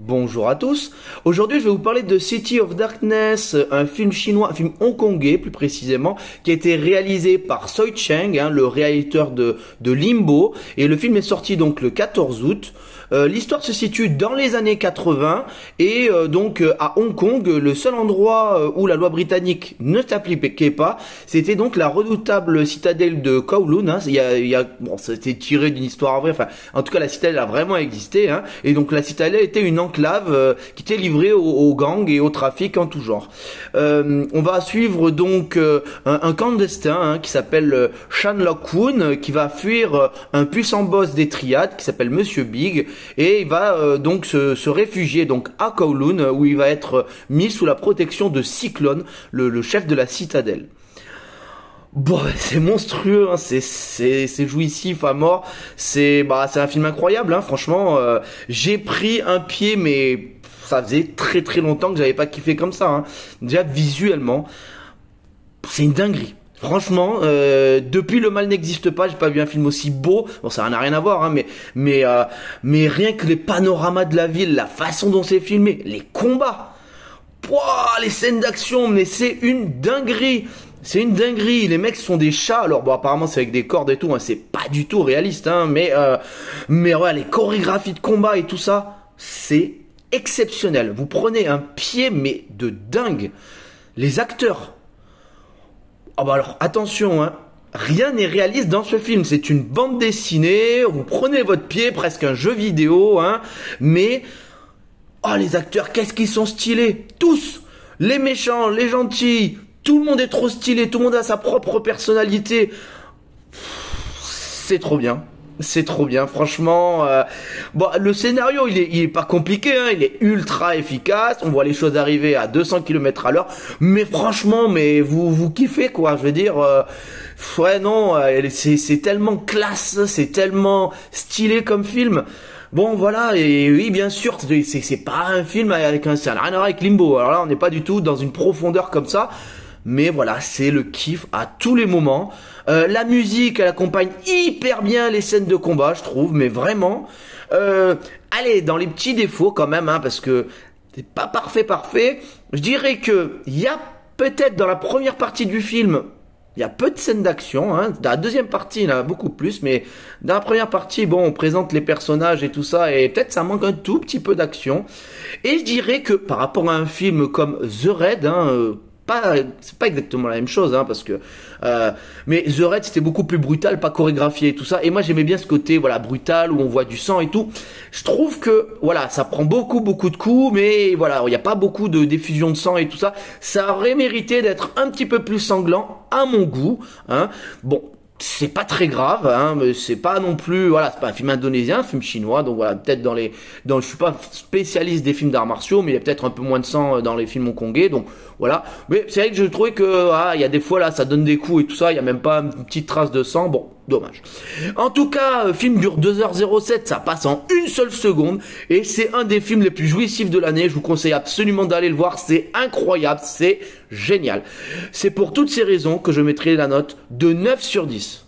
Bonjour à tous. Aujourd'hui, je vais vous parler de City of Darkness, un film chinois, un film hongkongais plus précisément, qui a été réalisé par Soi Cheng, le réalisateur de Limbo, et le film est sorti donc le 14 août. L'histoire se situe dans les années 80 et donc à Hong Kong, le seul endroit où la loi britannique ne s'appliquait pas, c'était donc la redoutable citadelle de Kowloon. Bon, c'était tiré d'une histoire vraie. Enfin, en tout cas, la citadelle a vraiment existé. Et donc la citadelle était une enclave qui était livrée aux gangs et au trafic en tout genre. On va suivre donc un clandestin qui s'appelle Chan Lok-woon, qui va fuir un puissant boss des triades qui s'appelle Monsieur Big. Et il va donc se réfugier donc à Kowloon, où il va être mis sous la protection de Cyclone, le chef de la citadelle. Bon, c'est monstrueux, c'est jouissif à mort. C'est un film incroyable, franchement. J'ai pris un pied, mais ça faisait très très longtemps que j'avais pas kiffé comme ça. Déjà visuellement, c'est une dinguerie. Franchement, depuis Le Mal n'existe pas, j'ai pas vu un film aussi beau. Bon, ça n'a rien à voir, mais rien que les panoramas de la ville, la façon dont c'est filmé, les combats, les scènes d'action, mais c'est une dinguerie. C'est une dinguerie. Les mecs sont des chats. Alors bon, apparemment c'est avec des cordes et tout. C'est pas du tout réaliste, mais ouais, les chorégraphies de combat et tout ça, c'est exceptionnel. Vous prenez un pied, mais de dingue. Les acteurs. Alors attention, rien n'est réaliste dans ce film. C'est une bande dessinée. Vous prenez votre pied, presque un jeu vidéo, mais les acteurs, qu'est-ce qu'ils sont stylés, tous. Les méchants, les gentils, tout le monde est trop stylé. Tout le monde a sa propre personnalité. C'est trop bien. C'est trop bien, franchement. Le scénario, il est pas compliqué, il est ultra efficace. On voit les choses arriver à 200 km à l'heure. Mais franchement, vous kiffez, quoi. Je veux dire, ouais, non, c'est tellement classe, c'est tellement stylé comme film. Bon, voilà, et oui, bien sûr, c'est pas un film ça n'a rien à voir avec Limbo. Alors là, on n'est pas du tout dans une profondeur comme ça. Mais voilà, c'est le kiff à tous les moments. La musique, elle accompagne hyper bien les scènes de combat, je trouve, mais vraiment. Allez, dans les petits défauts quand même, parce que c'est pas parfait. Je dirais que il y a peut-être dans la première partie du film, il y a peu de scènes d'action. Dans la deuxième partie, il y en a beaucoup plus, mais dans la première partie, bon, on présente les personnages et tout ça, et peut-être ça manque un tout petit peu d'action. Et je dirais que par rapport à un film comme The Raid, c'est pas exactement la même chose, parce que mais The Raid c'était beaucoup plus brutal, pas chorégraphié et tout ça, et moi j'aimais bien ce côté brutal où on voit du sang et tout. Je trouve que ça prend beaucoup de coups, mais voilà, il n'y a pas beaucoup de diffusion de sang et tout ça. Ça aurait mérité d'être un petit peu plus sanglant à mon goût, Bon, c'est pas très grave, mais c'est pas non plus, c'est pas un film indonésien, un film chinois, donc voilà, peut-être je suis pas spécialiste des films d'arts martiaux, mais il y a peut-être un peu moins de sang dans les films hongkongais, donc voilà. Mais c'est vrai que je trouvais que, il y a des fois là, ça donne des coups et tout ça, il y a même pas une petite trace de sang, bon, dommage. En tout cas, film dure 2h07, ça passe en une seule seconde, et c'est un des films les plus jouissifs de l'année, je vous conseille absolument d'aller le voir, c'est incroyable, c'est génial. C'est pour toutes ces raisons que je mettrai la note de 9 sur 10.